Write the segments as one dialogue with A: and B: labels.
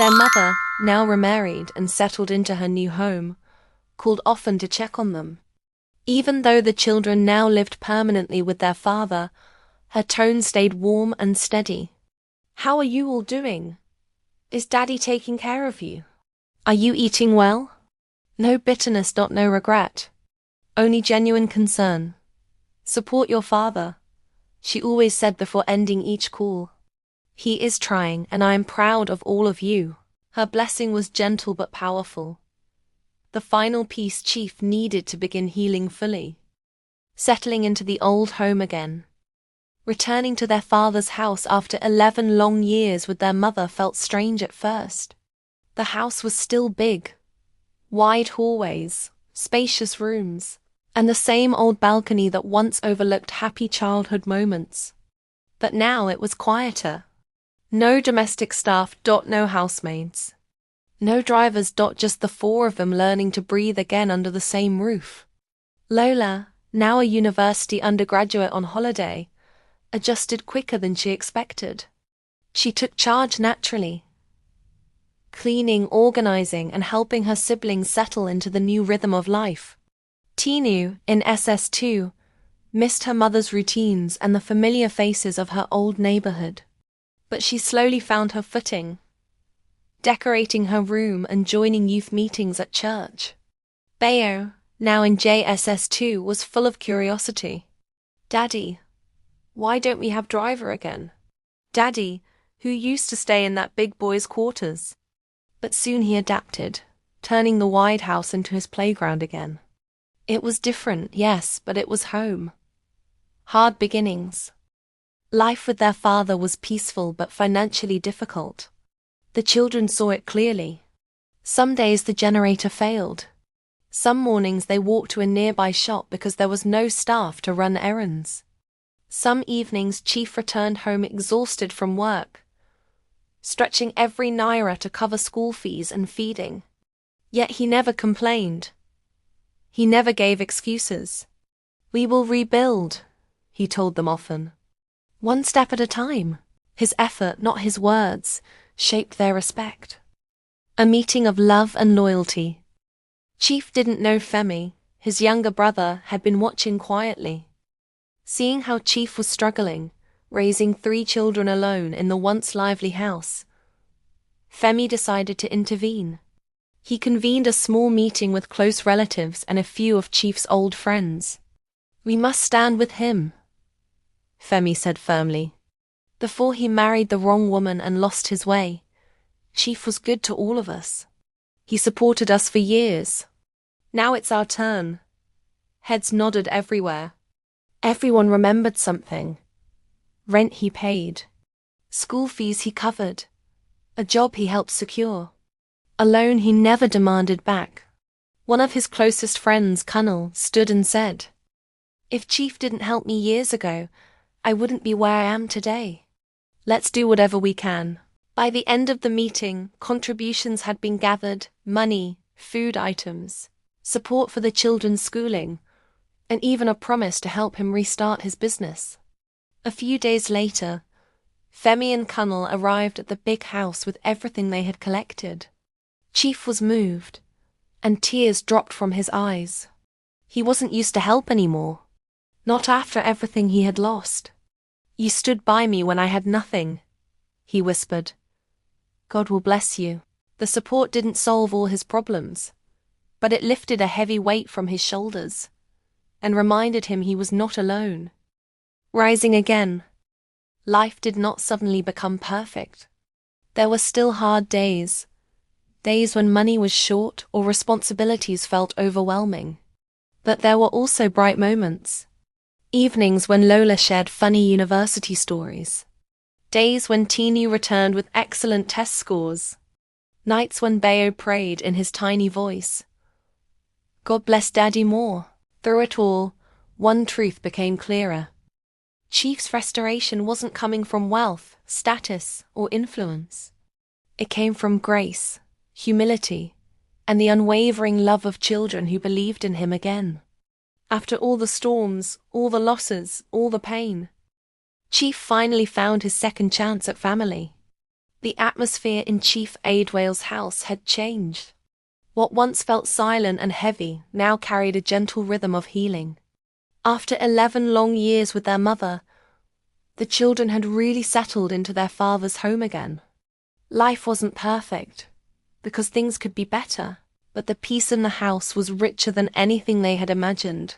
A: Their mother, now remarried and settled into her new home, called often to check on them. Even though the children now lived permanently with their father, her tone stayed warm and steady. "How are you all doing? Is Daddy taking care of you? Are you eating well?" No bitterness, no regret. Only genuine concern. "Support your father," she always said before ending each call. "He is trying, and I am proud of all of you." Her blessing was gentle but powerful. The final piece Chief needed to begin healing fully. Settling into the old home again. Returning to their father's house after 11 long years with their mother felt strange at first. The house was still big. Wide hallways, spacious rooms, and the same old balcony that once overlooked happy childhood moments. But now it was quieter. No domestic staff, no housemaids. No drivers, just the four of them learning to breathe again under the same roof. Lola, now a university undergraduate on holiday, adjusted quicker than she expected. She took charge naturally, cleaning, organizing, and helping her siblings settle into the new rhythm of life. Tinu, in SS2, missed her mother's routines and the familiar faces of her old neighborhood. But she slowly found her footing, decorating her room and joining youth meetings at church. Bayo, now in JSS2, was full of curiosity. "Daddy, why don't we have driver again? Daddy, who used to stay in that big boys' quarters?" But soon he adapted, turning the wide house into his playground again. It was different, yes, but it was home. Hard beginnings. Life with their father was peaceful but financially difficult. The children saw it clearly. Some days the generator failed. Some mornings they walked to a nearby shop because there was no staff to run errands. Some evenings Chief returned home exhausted from work, stretching every naira to cover school fees and feeding. Yet he never complained. He never gave excuses. "We will rebuild," he told them often. One step at a time. His effort, not his words, shaped their respect. A meeting of love and loyalty. Chief didn't know Femi, his younger brother, had been watching quietly. Seeing how Chief was struggling, raising 3 children alone in the once lively house, Femi decided to intervene. He convened a small meeting with close relatives and a few of Chief's old friends. "We must stand with him," Femi said firmly. "Before he married the wrong woman and lost his way, Chief was good to all of us. He supported us for years. Now it's our turn." Heads nodded everywhere. Everyone remembered something. Rent he paid. School fees he covered. A job he helped secure. A loan he never demanded back. One of his closest friends, Kunal, stood and said, "If Chief didn't help me years ago, I wouldn't be where I am today. Let's do whatever we can." By the end of the meeting, contributions had been gathered, money, food items, support for the children's schooling, and even a promise to help him restart his business. A few days later, Femi and Kunal arrived at the big house with everything they had collected. Chief was moved, and tears dropped from his eyes. He wasn't used to help anymore. Not after everything he had lost. "You stood by me when I had nothing," he whispered. "God will bless you." The support didn't solve all his problems, but it lifted a heavy weight from his shoulders and reminded him he was not alone. Rising again. Life did not suddenly become perfect. There were still hard days. Days when money was short or responsibilities felt overwhelming. But there were also bright moments. Evenings when Lola shared funny university stories. Days when Tinu returned with excellent test scores. Nights when Bayo prayed in his tiny voice, "God bless Daddy more." Through it all, one truth became clearer. Chief's restoration wasn't coming from wealth, status, or influence. It came from grace, humility, and the unwavering love of children who believed in him again. After all the storms, all the losses, all the pain, Chief finally found his second chance at family. The atmosphere in Chief Aidwale's house had changed. What once felt silent and heavy now carried a gentle rhythm of healing. After 11 long years with their mother, the children had really settled into their father's home again. Life wasn't perfect, because things could be better, but the peace in the house was richer than anything they had imagined,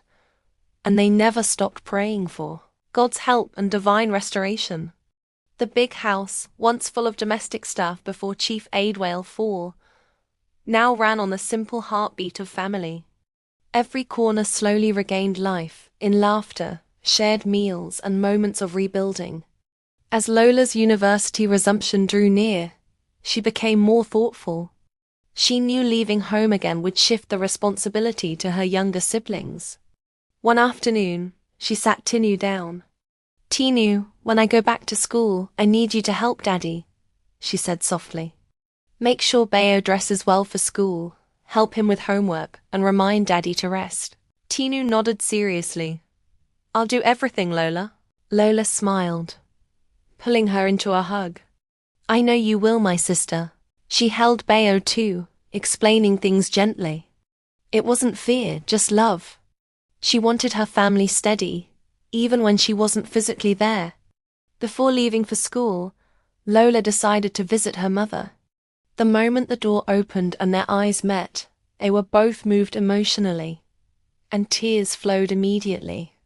A: and they never stopped praying for God's help and divine restoration. The big house, once full of domestic staff before Chief Aidwale fall, now ran on the simple heartbeat of family. Every corner slowly regained life, in laughter, shared meals, and moments of rebuilding. As Lola's university resumption drew near, she became more thoughtful. She knew leaving home again would shift the responsibility to her younger siblings. One afternoon, she sat Tinu down. "Tinu, when I go back to school, I need you to help Daddy," she said softly. "Make sure Bayo dresses well for school, help him with homework, and remind Daddy to rest." Tinu nodded seriously. "I'll do everything, Lola." Lola smiled, pulling her into a hug. "I know you will, my sister." She held Bayo too, explaining things gently. It wasn't fear, just love. She wanted her family steady, even when she wasn't physically there. Before leaving for school, Lola decided to visit her mother. The moment the door opened and their eyes met, they were both moved emotionally, and tears flowed immediately.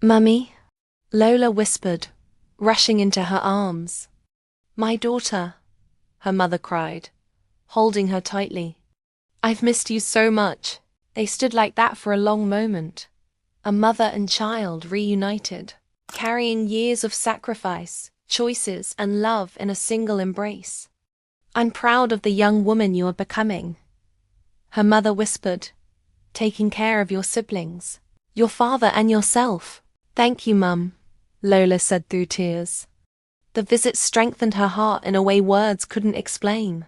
A: "Mummy," Lola whispered, rushing into her arms. "My daughter," her mother cried, holding her tightly. "I've missed you so much." They stood like that for a long moment, a mother and child reunited, carrying years of sacrifice, choices, and love in a single embrace. "I'm proud of the young woman you are becoming," her mother whispered, "taking care of your siblings, your father and yourself." "Thank you, Mum," Lola said through tears. The visit strengthened her heart in a way words couldn't explain.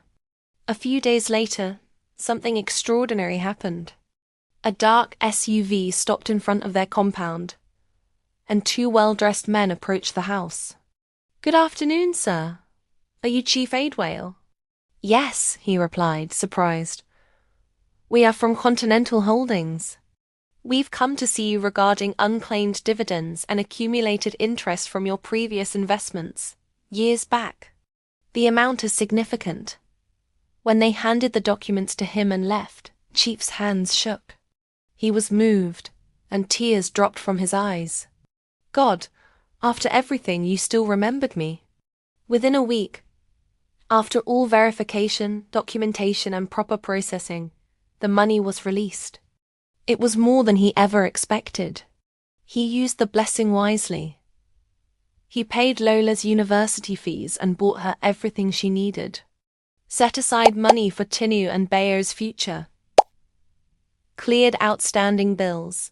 A: A few days later, something extraordinary happened. A dark SUV stopped in front of their compound, and 2 well-dressed men approached the house. "Good afternoon, sir. Are you Chief Aidwale?" "Yes," he replied, surprised. "We are from Continental Holdings. We've come to see you regarding unclaimed dividends and accumulated interest from your previous investments, years back. The amount is significant." When they handed the documents to him and left, Chief's hands shook. He was moved, and tears dropped from his eyes. "God, after everything, you still remembered me." Within a week, after all verification, documentation, and proper processing, the money was released. It was more than he ever expected. He used the blessing wisely. He paid Lola's university fees and bought her everything she needed. Set aside money for Tinu and Bayo's future. Cleared outstanding bills.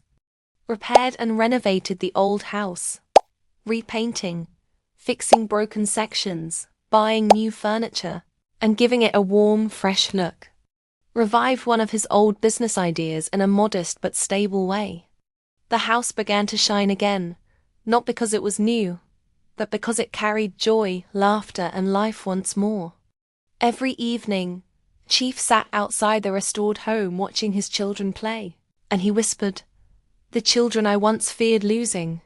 A: Repaired and renovated the old house. Repainting, fixing broken sections, buying new furniture, and giving it a warm, fresh look. Revived one of his old business ideas in a modest but stable way. The house began to shine again, not because it was new, but because it carried joy, laughter, and life once more. Every evening, Chief sat outside the restored home watching his children play, and he whispered, "The children I once feared losing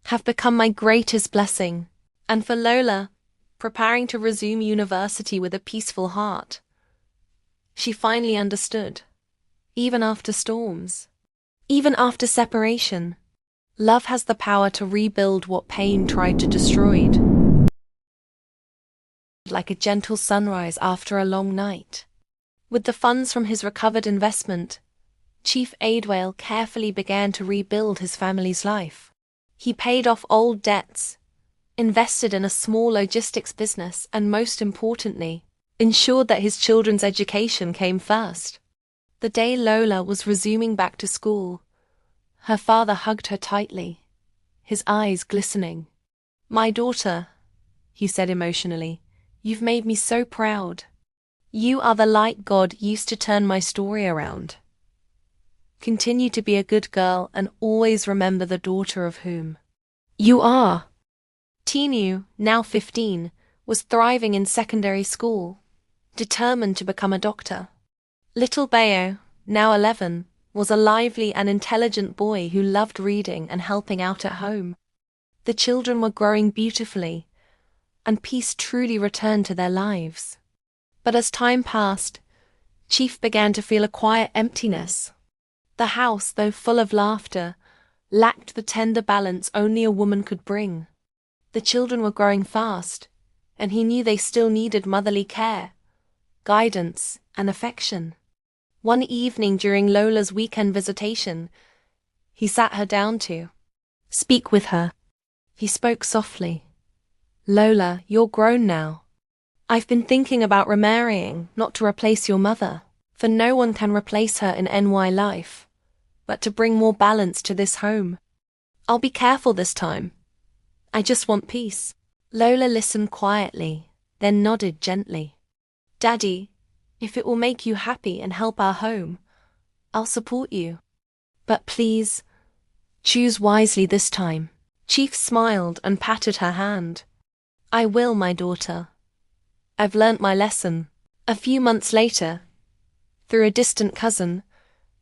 A: have become my greatest blessing." And for Lola, preparing to resume university with a peaceful heart, she finally understood. Even after storms, even after separation, love has the power to rebuild what pain tried to destroy. Like a gentle sunrise after a long night. With the funds from his recovered investment, Chief Aidwale carefully began to rebuild his family's life. He paid off old debts, invested in a small logistics business, and most importantly, ensured that his children's education came first. The day Lola was resuming back to school, her father hugged her tightly, his eyes glistening. "My daughter," he said emotionally, "you've made me so proud. You are the light God used to turn my story around. Continue to be a good girl and always remember the daughter of whom you are." Tinu, now 15, was thriving in secondary school, determined to become a doctor. Little Bayo, now 11, was a lively and intelligent boy who loved reading and helping out at home. The children were growing beautifully, and peace truly returned to their lives. But as time passed, Chief began to feel a quiet emptiness. The house, though full of laughter, lacked the tender balance only a woman could bring. The children were growing fast, and he knew they still needed motherly care, guidance, and affection. One evening during Lola's weekend visitation, he sat her down to speak with her. He spoke softly. "Lola, you're grown now. I've been thinking about remarrying, not to replace your mother, for no one can replace her in NY life, but to bring more balance to this home. I'll be careful this time. I just want peace." Lola listened quietly, then nodded gently. "Daddy, if it will make you happy and help our home, I'll support you. But please, choose wisely this time." Chief smiled and patted her hand. "I will, my daughter. I've learnt my lesson." A few months later, through a distant cousin,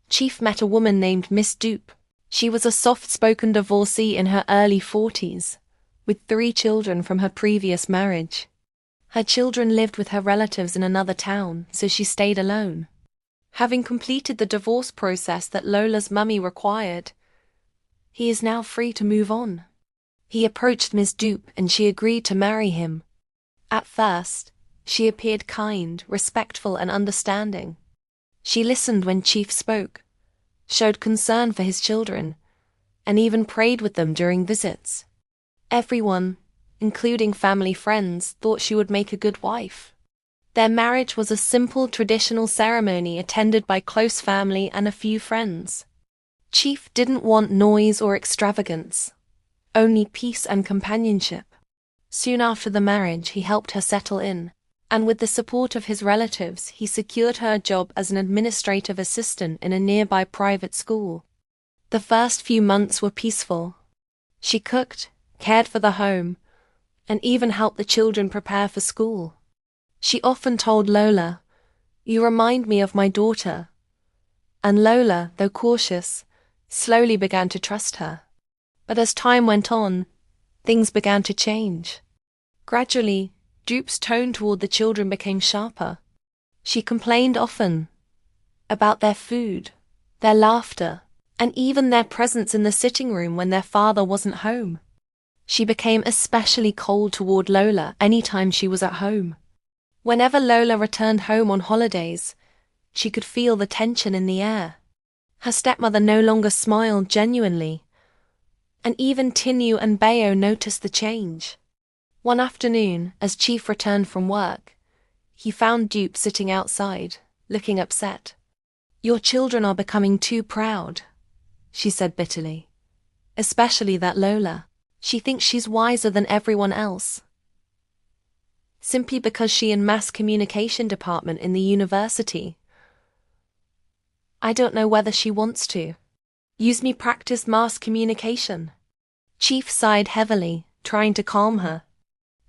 A: Chief met a woman named Miss Dupe. She was a soft-spoken divorcee in her early 40s, with 3 children from her previous marriage. Her children lived with her relatives in another town, so she stayed alone. Having completed the divorce process that Lola's mummy required, he is now free to move on. He approached Miss Dupe and she agreed to marry him. At first, she appeared kind, respectful, and understanding. She listened when Chief spoke, showed concern for his children, and even prayed with them during visits. Everyone, including family friends, thought she would make a good wife. Their marriage was a simple traditional ceremony attended by close family and a few friends. Chief didn't want noise or extravagance, only peace and companionship. Soon after the marriage, he helped her settle in, and with the support of his relatives, he secured her a job as an administrative assistant in a nearby private school. The first few months were peaceful. She cooked, cared for the home, and even helped the children prepare for school. She often told Lola, "You remind me of my daughter." And Lola, though cautious, slowly began to trust her. But as time went on, things began to change. Gradually, Dupe's tone toward the children became sharper. She complained often about their food, their laughter, and even their presence in the sitting room when their father wasn't home. She became especially cold toward Lola anytime she was at home. Whenever Lola returned home on holidays, she could feel the tension in the air. Her stepmother no longer smiled genuinely, and even Tinu and Bayo noticed the change. One afternoon, as Chief returned from work, he found Dupe sitting outside, looking upset. "Your children are becoming too proud," she said bitterly. "Especially that Lola. She thinks she's wiser than everyone else, simply because she in mass communication department in the university. I don't know whether she wants to use me practice mass communication." Chief sighed heavily, trying to calm her.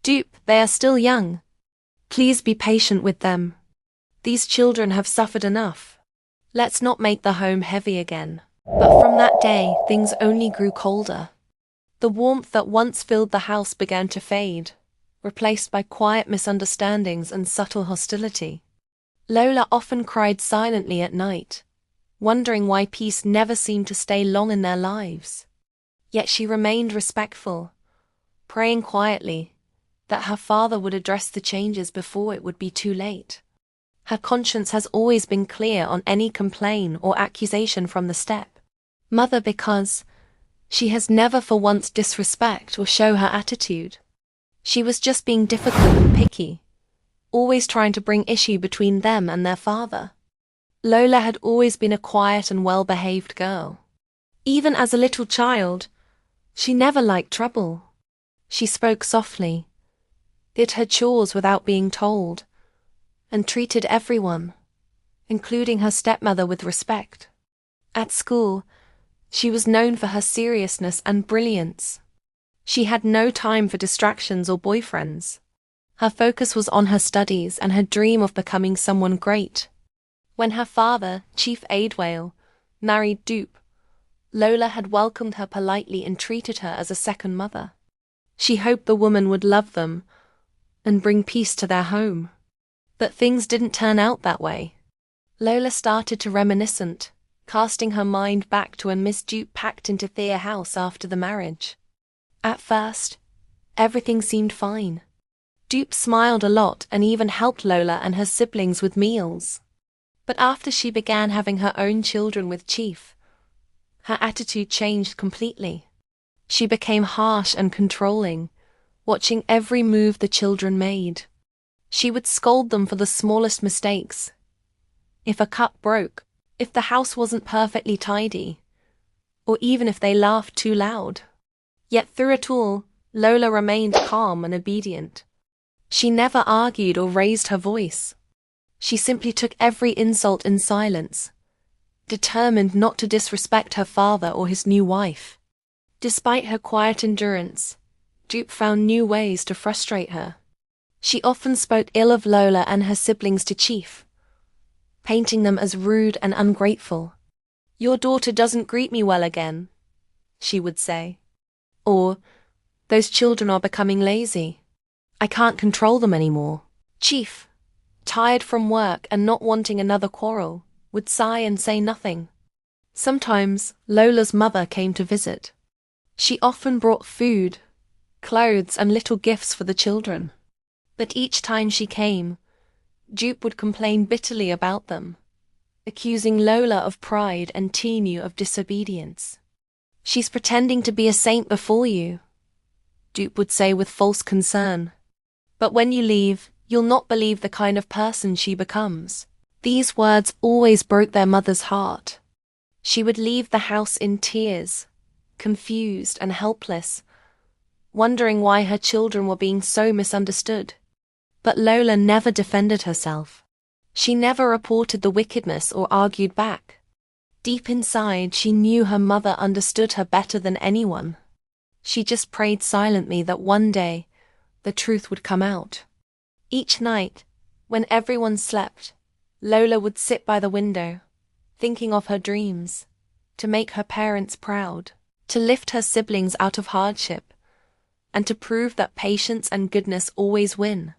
A: "Dupe, they are still young. Please be patient with them. These children have suffered enough. Let's not make the home heavy again." But from that day, things only grew colder. The warmth that once filled the house began to fade, replaced by quiet misunderstandings and subtle hostility. Lola often cried silently at night, wondering why peace never seemed to stay long in their lives. Yet she remained respectful, praying quietly that her father would address the changes before it would be too late. Her conscience has always been clear on any complaint or accusation from the step-mother because she has never for once disrespect or show her attitude. She was just being difficult and picky, always trying to bring issue between them and their father. Lola had always been a quiet and well-behaved girl. Even as a little child, she never liked trouble. She spoke softly, did her chores without being told, and treated everyone, including her stepmother, with respect. At school, she was known for her seriousness and brilliance. She had no time for distractions or boyfriends. Her focus was on her studies and her dream of becoming someone great. When her father, Chief Aidwale, married Dupe, Lola had welcomed her politely and treated her as a second mother. She hoped the woman would love them and bring peace to their home. But things didn't turn out that way. Lola started to reminiscent, casting her mind back to when Miss Dupe packed into their house after the marriage. At first, everything seemed fine. Dupe smiled a lot and even helped Lola and her siblings with meals. But after she began having her own children with Chief, her attitude changed completely. She became harsh and controlling, watching every move the children made. She would scold them for the smallest mistakes. If a cup broke, if the house wasn't perfectly tidy, or even if they laughed too loud. Yet through it all, Lola remained calm and obedient. She never argued or raised her voice. She simply took every insult in silence, determined not to disrespect her father or his new wife. Despite her quiet endurance, Dupe found new ways to frustrate her. She often spoke ill of Lola and her siblings to Chief, painting them as rude and ungrateful. "Your daughter doesn't greet me well again," she would say. Or, "Those children are becoming lazy. I can't control them anymore." Chief, tired from work and not wanting another quarrel, would sigh and say nothing. Sometimes Lola's mother came to visit. She often brought food, clothes, and little gifts for the children. But each time she came, Dupe would complain bitterly about them, accusing Lola of pride and Tinu of disobedience. "She's pretending to be a saint before you," Dupe would say with false concern. "But when you leave, you'll not believe the kind of person she becomes." These words always broke their mother's heart. She would leave the house in tears, confused and helpless, wondering why her children were being so misunderstood. But Lola never defended herself. She never reported the wickedness or argued back. Deep inside, she knew her mother understood her better than anyone. She just prayed silently that one day, the truth would come out. Each night, when everyone slept, Lola would sit by the window, thinking of her dreams, to make her parents proud, to lift her siblings out of hardship, and to prove that patience and goodness always win.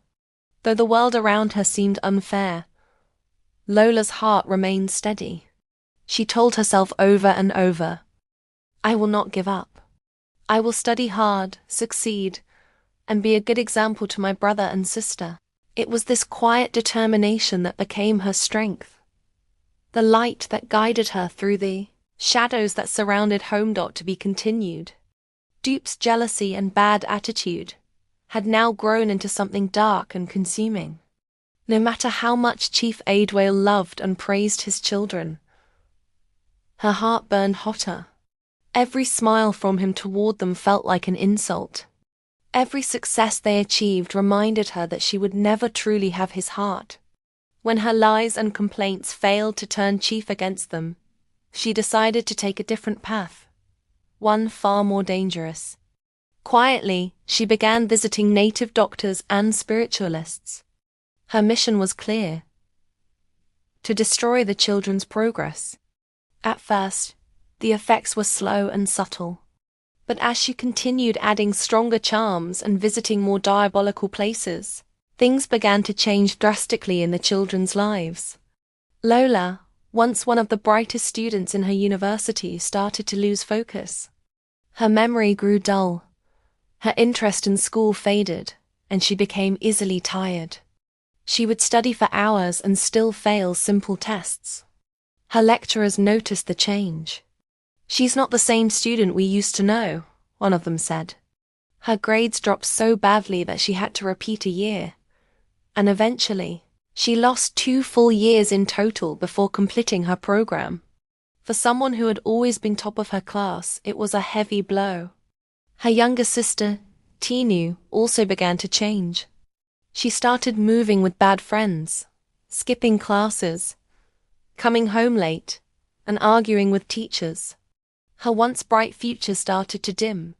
A: Though the world around her seemed unfair, Lola's heart remained steady. She told herself over and over, "I will not give up. I will study hard, succeed, and be a good example to my brother and sister." It was this quiet determination that became her strength, the light that guided her through the shadows that surrounded Homedot to be continued. Dupe's jealousy and bad attitude had now grown into something dark and consuming. No matter how much Chief Aidwale loved and praised his children, her heart burned hotter. Every smile from him toward them felt like an insult. Every success they achieved reminded her that she would never truly have his heart. When her lies and complaints failed to turn Chief against them, she decided to take a different path, one far more dangerous. Quietly, she began visiting native doctors and spiritualists. Her mission was clear: to destroy the children's progress. At first, the effects were slow and subtle. But as she continued adding stronger charms and visiting more diabolical places, things began to change drastically in the children's lives. Lola, once one of the brightest students in her university, started to lose focus. Her memory grew dull. Her interest in school faded, and she became easily tired. She would study for hours and still fail simple tests. Her lecturers noticed the change. "She's not the same student we used to know," one of them said. Her grades dropped so badly that she had to repeat a year, and eventually, she lost 2 full years in total before completing her program. For someone who had always been top of her class, it was a heavy blow. Her younger sister, Tinu, also began to change. She started moving with bad friends, skipping classes, coming home late, and arguing with teachers. Her once bright future started to dim,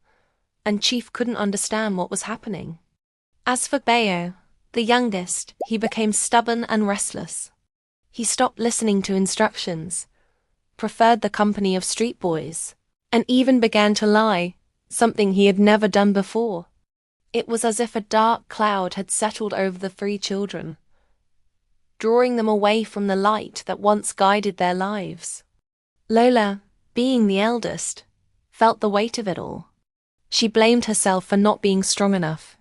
A: and Chief couldn't understand what was happening. As for Bayo, The youngest, he became stubborn and restless. He stopped listening to instructions, preferred the company of street boys, and even began to lie, something he had never done before. It was as if a dark cloud had settled over the three children, drawing them away from the light that once guided their lives. Lola, being the eldest, felt the weight of it all. She blamed herself for not being strong enough.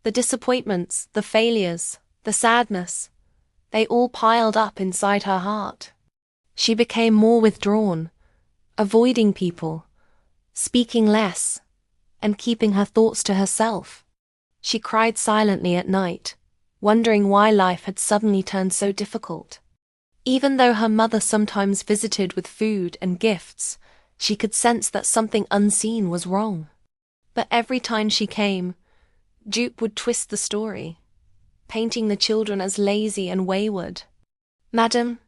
A: The disappointments, the failures, the sadness, they all piled up inside her heart. She became more withdrawn, avoiding people, speaking less, and keeping her thoughts to herself. She cried silently at night, wondering why life had suddenly turned so difficult. Even though her mother sometimes visited with food and gifts, she could sense that something unseen was wrong. But every time she came, Jupe would twist the story, painting the children as lazy and wayward. "Madam,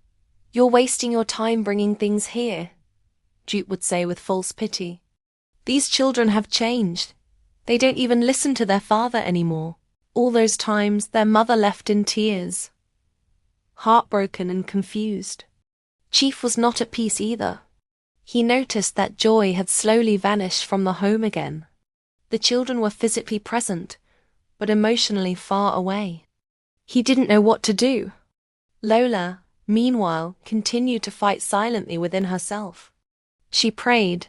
A: you're wasting your time bringing things here," Jupe would say with false pity. "These children have changed. They don't even listen to their father anymore." All those times their mother left in tears, heartbroken and confused. Chief was not at peace either. He noticed that joy had slowly vanished from the home again. The children were physically present, but emotionally far away. He didn't know what to do. Lola, meanwhile, continued to fight silently within herself. She prayed,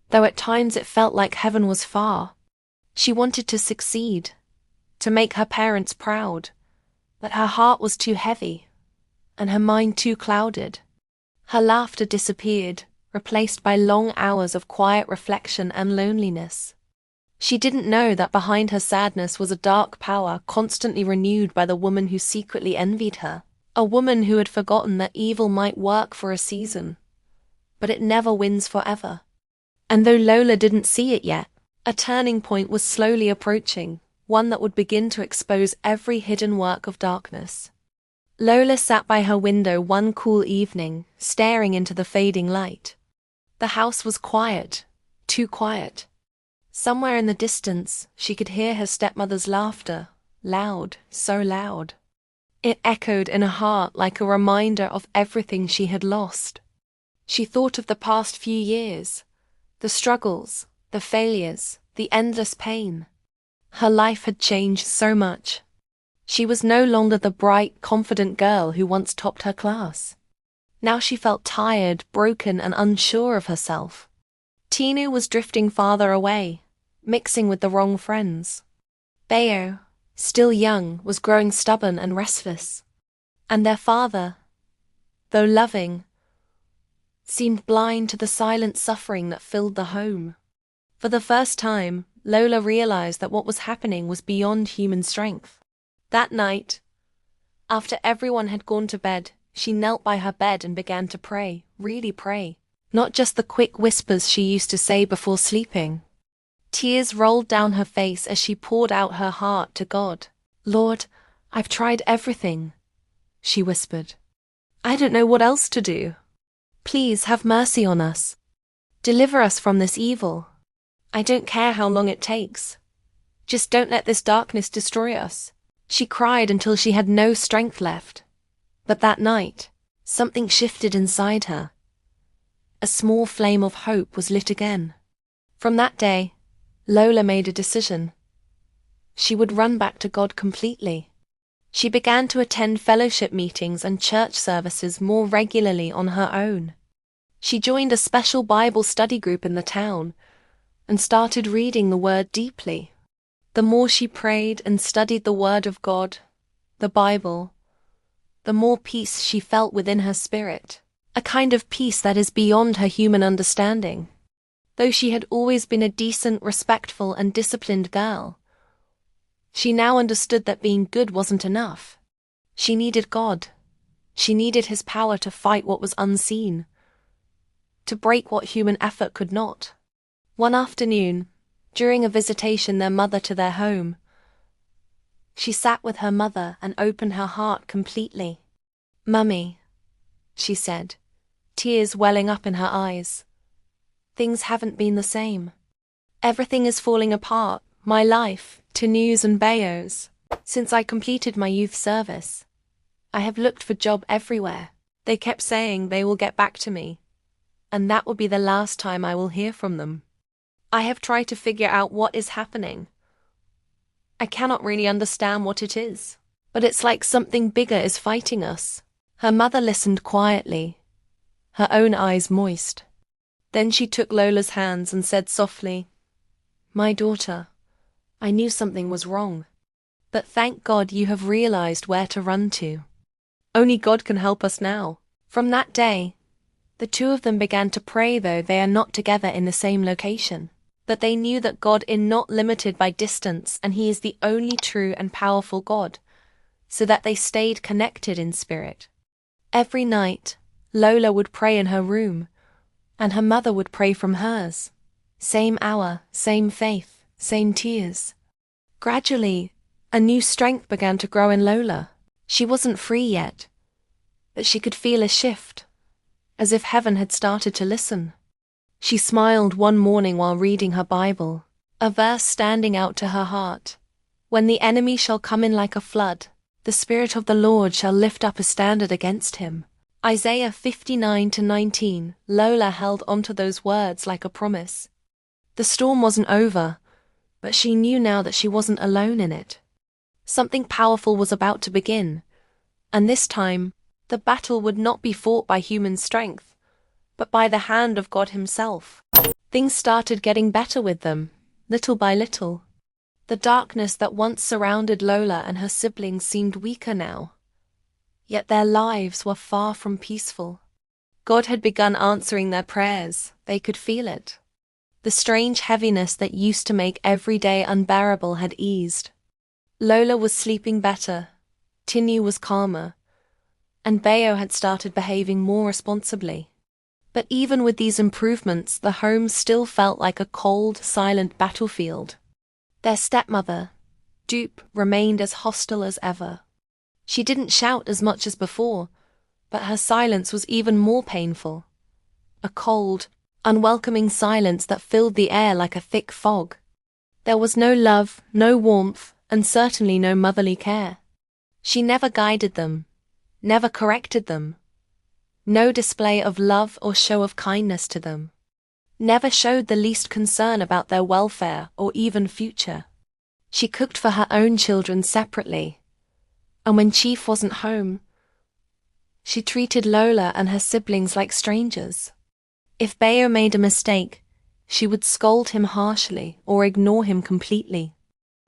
A: though at times it felt like heaven was far. She wanted to succeed, to make her parents proud, but her heart was too heavy, and her mind too clouded. Her laughter disappeared, replaced by long hours of quiet reflection and loneliness. She didn't know that behind her sadness was a dark power constantly renewed by the woman who secretly envied her, a woman who had forgotten that evil might work for a season, but it never wins forever. And though Lola didn't see it yet, a turning point was slowly approaching, one that would begin to expose every hidden work of darkness. Lola sat by her window one cool evening, staring into the fading light. The house was quiet, too quiet. Somewhere in the distance, she could hear her stepmother's laughter, loud, so loud. It echoed in her heart like a reminder of everything she had lost. She thought of the past few years, the struggles, the failures, the endless pain. Her life had changed so much. She was no longer the bright, confident girl who once topped her class. Now she felt tired, broken, and unsure of herself. Tinu was drifting farther away, mixing with the wrong friends. Bayo, still young, was growing stubborn and restless. And their father, though loving, seemed blind to the silent suffering that filled the home. For the first time, Lola realized that what was happening was beyond human strength. That night, after everyone had gone to bed, she knelt by her bed and began to pray, really pray. Not just the quick whispers she used to say before sleeping. Tears rolled down her face as she poured out her heart to God. "Lord, I've tried everything," she whispered. "I don't know what else to do. Please have mercy on us. Deliver us from this evil. I don't care how long it takes. Just don't let this darkness destroy us." She cried until she had no strength left. But that night, something shifted inside her. A small flame of hope was lit again. From that day, Lola made a decision. She would run back to God completely. She began to attend fellowship meetings and church services more regularly on her own. She joined a special Bible study group in the town and started reading the Word deeply. The more she prayed and studied the Word of God, the Bible, the more peace she felt within her spirit, a kind of peace that is beyond her human understanding. Though she had always been a decent, respectful, and disciplined girl, she now understood that being good wasn't enough. She needed God. She needed His power to fight what was unseen, to break what human effort could not. One afternoon, during a visitation their mother to their home, she sat with her mother and opened her heart completely. "Mummy," she said, tears welling up in her eyes. "Things haven't been the same. Everything is falling apart, my life, Tanu's and Bayo's. Since I completed my youth service, I have looked for job everywhere. They kept saying they will get back to me, and that will be the last time I will hear from them. I have tried to figure out what is happening. I cannot really understand what it is, but it's like something bigger is fighting us." Her mother listened quietly, her own eyes moist. Then she took Lola's hands and said softly, "My daughter, I knew something was wrong. But thank God you have realized where to run to. Only God can help us now." From that day, the two of them began to pray, though they are not together in the same location. But they knew that God is not limited by distance, and He is the only true and powerful God, so that they stayed connected in spirit. Every night, Lola would pray in her room, and her mother would pray from hers. Same hour, same faith, same tears. Gradually, a new strength began to grow in Lola. She wasn't free yet, but she could feel a shift, as if heaven had started to listen. She smiled one morning while reading her Bible, a verse standing out to her heart. "When the enemy shall come in like a flood, the Spirit of the Lord shall lift up a standard against him." Isaiah 59:19. Lola held onto those words like a promise. The storm wasn't over, but she knew now that she wasn't alone in it. Something powerful was about to begin, and this time, the battle would not be fought by human strength, but by the hand of God Himself. Things started getting better with them, little by little. The darkness that once surrounded Lola and her siblings seemed weaker now, yet their lives were far from peaceful. God had begun answering their prayers. They could feel it. The strange heaviness that used to make every day unbearable had eased. Lola was sleeping better, Tinu was calmer, and Bayo had started behaving more responsibly. But even with these improvements, the home still felt like a cold, silent battlefield. Their stepmother, Dupe, remained as hostile as ever. She didn't shout as much as before, but her silence was even more painful. A cold, unwelcoming silence that filled the air like a thick fog. There was no love, no warmth, and certainly no motherly care. She never guided them, never corrected them. No display of love or show of kindness to them. Never showed the least concern about their welfare or even future. She cooked for her own children separately, and when Chief wasn't home, she treated Lola and her siblings like strangers. If Bayo made a mistake, she would scold him harshly or ignore him completely.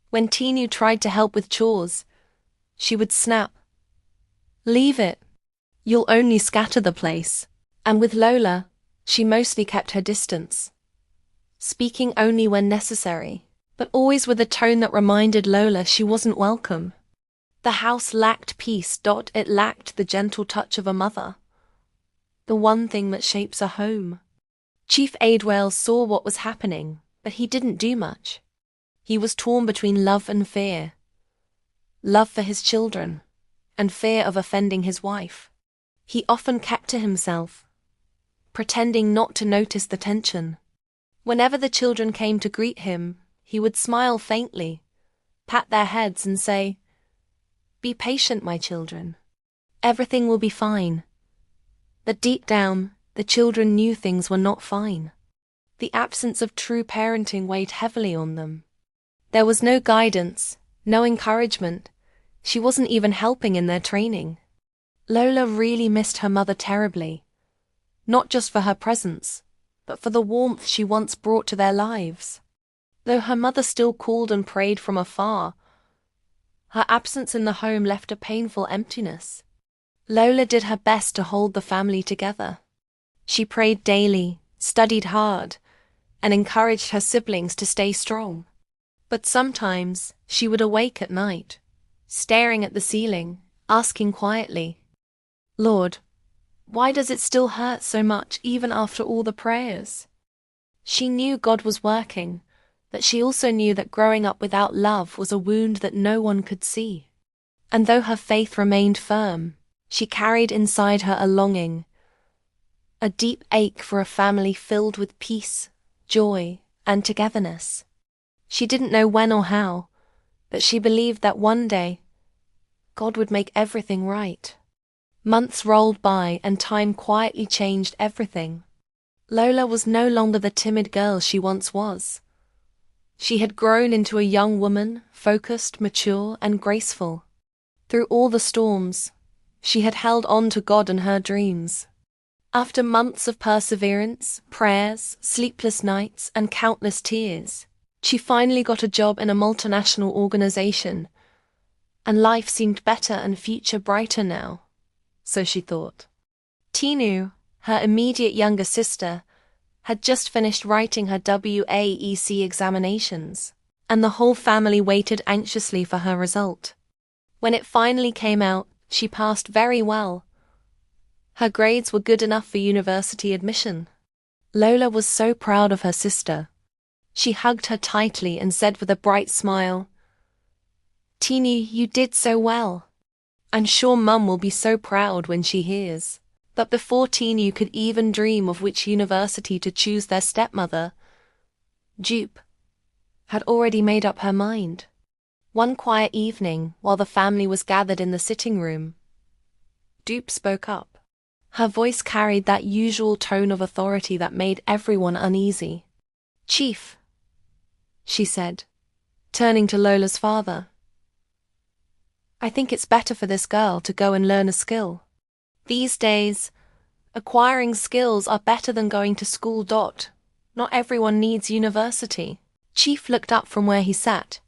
A: When Tinu tried to help with chores, she would snap, "Leave it. You'll only scatter the place." And with Lola, she mostly kept her distance, speaking only when necessary, but always with a tone that reminded Lola she wasn't welcome. The house lacked peace. It lacked the gentle touch of a mother, the one thing that shapes a home. Chief Aidwell saw what was happening, but he didn't do much. He was torn between love and fear. Love for his children, and fear of offending his wife. He often kept to himself, pretending not to notice the tension. Whenever the children came to greet him, he would smile faintly, pat their heads and say, "Be patient, my children. Everything will be fine." But deep down, the children knew things were not fine. The absence of true parenting weighed heavily on them. There was no guidance, no encouragement. She wasn't even helping in their training. Lola really missed her mother terribly, not just for her presence, but for the warmth she once brought to their lives. Though her mother still called and prayed from afar, her absence in the home left a painful emptiness. Lola did her best to hold the family together. She prayed daily, studied hard, and encouraged her siblings to stay strong. But sometimes she would awake at night, staring at the ceiling, asking quietly, "Lord, why does it still hurt so much even after all the prayers?" She knew God was working, but she also knew that growing up without love was a wound that no one could see. And though her faith remained firm, she carried inside her a longing, a deep ache for a family filled with peace, joy, and togetherness. She didn't know when or how, but she believed that one day, God would make everything right. Months rolled by and time quietly changed everything. Lola was no longer the timid girl she once was. She had grown into a young woman, focused, mature, and graceful. Through all the storms, she had held on to God and her dreams. After months of perseverance, prayers, sleepless nights, and countless tears, she finally got a job in a multinational organization, and life seemed better and future brighter now, so she thought. Tinu, her immediate younger sister, had just finished writing her WAEC examinations, and the whole family waited anxiously for her result. When it finally came out, she passed very well. Her grades were good enough for university admission. Lola was so proud of her sister. She hugged her tightly and said with a bright smile, "Tinu, you did so well. I'm sure Mum will be so proud when she hears." But before Tinu could even dream of which university to choose, their stepmother, Dupe, had already made up her mind. One quiet evening, while the family was gathered in the sitting room, Dupe spoke up. Her voice carried that usual tone of authority that made everyone uneasy. "Chief," she said, turning to Lola's father, "I think it's better for this girl to go and learn a skill. These days, acquiring skills are better than going to school. Not everyone needs university." Chief looked up from where he sat,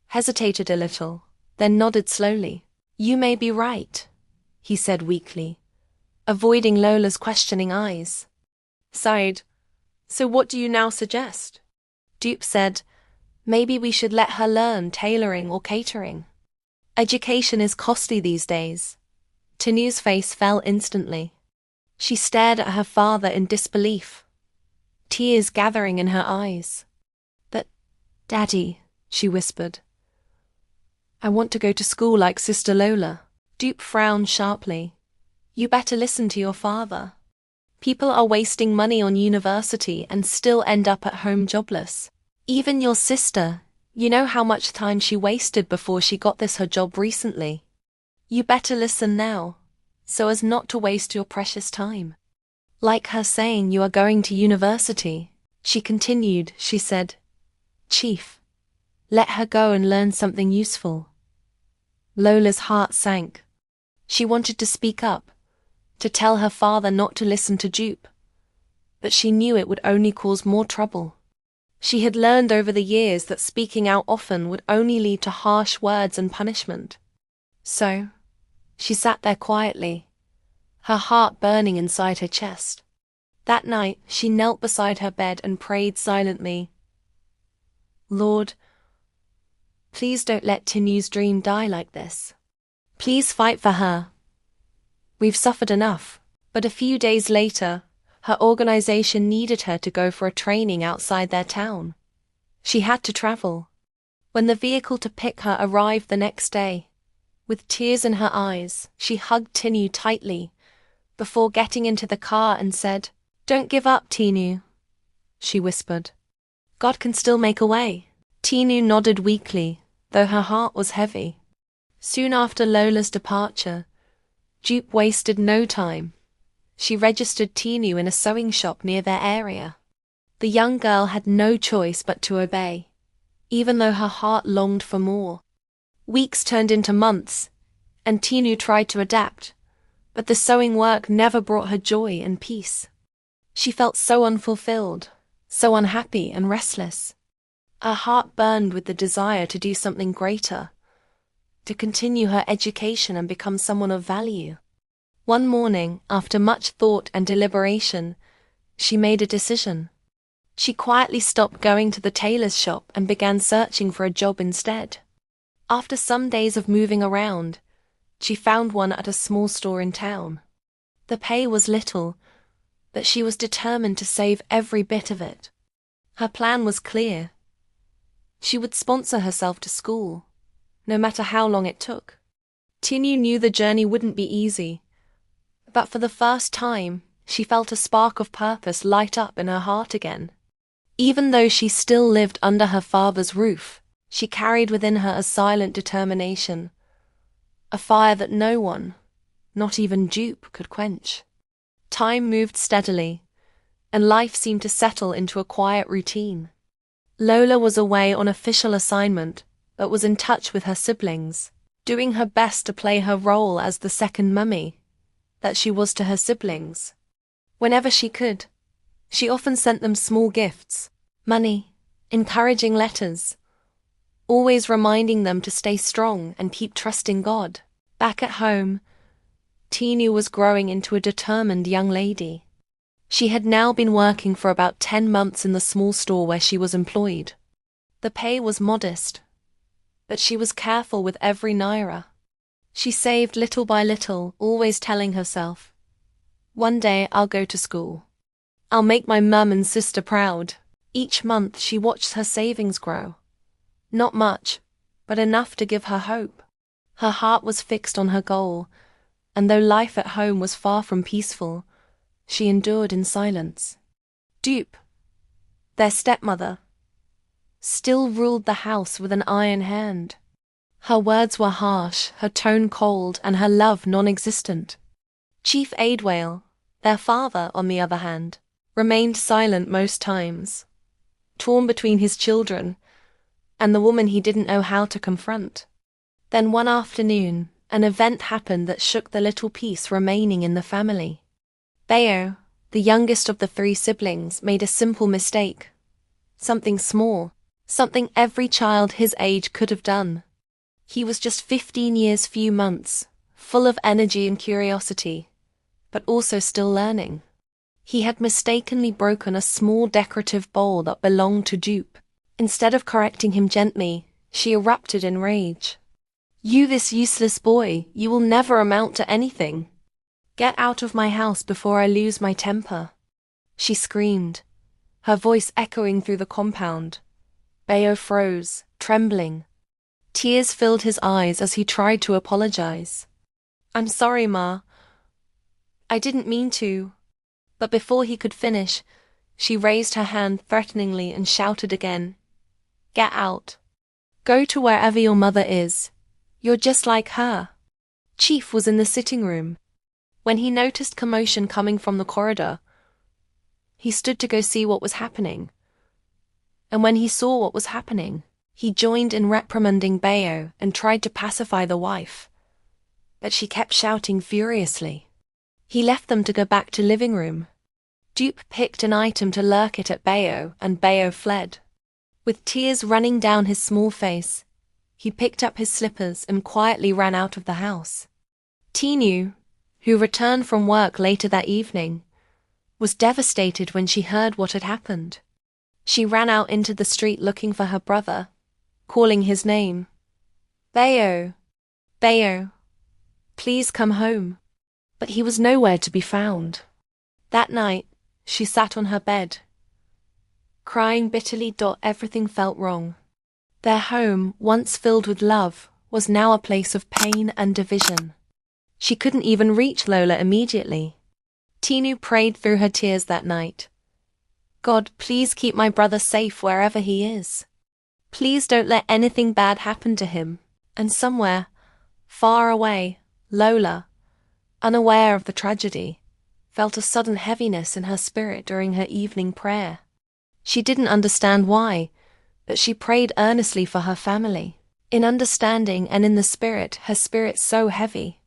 A: hesitated a little, then nodded slowly. "You may be right," he said weakly, avoiding Lola's questioning eyes. Sighed. "So what do you now suggest?" Dupe said, "Maybe we should let her learn tailoring or catering. Education is costly these days." Tinu's face fell instantly. She stared at her father in disbelief, tears gathering in her eyes. "But, Daddy," she whispered, "I want to go to school like Sister Lola." Dupe frowned sharply. "You better listen to your father. People are wasting money on university and still end up at home jobless. Even your sister, you know how much time she wasted before she got her job recently. You better listen now, so as not to waste your precious time. Like her saying you are going to university," she continued. She said, "Chief, let her go and learn something useful." Lola's heart sank. She wanted to speak up, to tell her father not to listen to Dupe, but she knew it would only cause more trouble. She had learned over the years that speaking out often would only lead to harsh words and punishment. So, she sat there quietly, her heart burning inside her chest. That night, she knelt beside her bed and prayed silently, "Lord, please don't let Tinu's dream die like this. Please fight for her. We've suffered enough." But a few days later, her organization needed her to go for a training outside their town. She had to travel. When the vehicle to pick her arrived the next day, with tears in her eyes, she hugged Tinu tightly before getting into the car and said, "Don't give up, Tinu," she whispered. "God can still make a way." Tinu nodded weakly, though her heart was heavy. Soon after Lola's departure, Dupe wasted no time. She registered Tinu in a sewing shop near their area. The young girl had no choice but to obey, even though her heart longed for more. Weeks turned into months, and Tinu tried to adapt, but the sewing work never brought her joy and peace. She felt so unfulfilled, so unhappy and restless. Her heart burned with the desire to do something greater, to continue her education and become someone of value. One morning, after much thought and deliberation, she made a decision. She quietly stopped going to the tailor's shop and began searching for a job instead. After some days of moving around, she found one at a small store in town. The pay was little, but she was determined to save every bit of it. Her plan was clear. She would sponsor herself to school, no matter how long it took. Tinu knew the journey wouldn't be easy, but for the first time, she felt a spark of purpose light up in her heart again. Even though she still lived under her father's roof, She carried within her a silent determination, a fire that no one, not even Dupe, could quench. Time moved steadily, and life seemed to settle into a quiet routine. Lola was away on official assignment, but was in touch with her siblings, doing her best to play her role as the second mummy that she was to her siblings. Whenever she could, she often sent them small gifts, money, encouraging letters, always reminding them to stay strong and keep trusting God. Back at home, Tinu was growing into a determined young lady. She had now been working for about 10 months in the small store where she was employed. The pay was modest, but she was careful with every naira. She saved little by little, always telling herself, "One day I'll go to school. I'll make my mum and sister proud." Each month she watched her savings grow. Not much, but enough to give her hope. Her heart was fixed on her goal, and though life at home was far from peaceful, she endured in silence. Dupe, their stepmother, still ruled the house with an iron hand. Her words were harsh, her tone cold, and her love non-existent. Chief Aidwale, their father, on the other hand, remained silent most times, torn between his children and the woman he didn't know how to confront. Then one afternoon, an event happened that shook the little peace remaining in the family. Bayo, the youngest of the 3 siblings, made a simple mistake. Something small, something every child his age could have done. He was just 15 years few months, full of energy and curiosity, but also still learning. He had mistakenly broken a small decorative bowl that belonged to Dupe. Instead of correcting him gently, she erupted in rage. "You, this useless boy, you will never amount to anything. Get out of my house before I lose my temper," she screamed, her voice echoing through the compound. Bayo froze, trembling. Tears filled his eyes as he tried to apologize. "I'm sorry, Ma. I didn't mean to." But before he could finish, she raised her hand threateningly and shouted again, "Get out. Go to wherever your mother is. You're just like her." Chief was in the sitting room. When he noticed commotion coming from the corridor, he stood to go see what was happening. And when he saw what was happening, he joined in reprimanding Bayo and tried to pacify the wife. But she kept shouting furiously. He left them to go back to living room. Dupe picked an item to lurk it at Bayo, and Bayo fled. With tears running down his small face, he picked up his slippers and quietly ran out of the house. Tinu, who returned from work later that evening, was devastated when she heard what had happened. She ran out into the street looking for her brother, calling his name. "Bayo, Bayo, please come home." But he was nowhere to be found. That night, she sat on her bed, crying bitterly. Everything felt wrong. Their home, once filled with love, was now a place of pain and division. She couldn't even reach Lola immediately. Tinu prayed through her tears that night. "God, please keep my brother safe wherever he is. Please don't let anything bad happen to him." And somewhere, far away, Lola, unaware of the tragedy, felt a sudden heaviness in her spirit during her evening prayer. She didn't understand why, but she prayed earnestly for her family. In understanding and in the spirit, her spirit so heavy.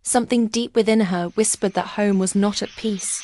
A: Something deep within her whispered that home was not at peace.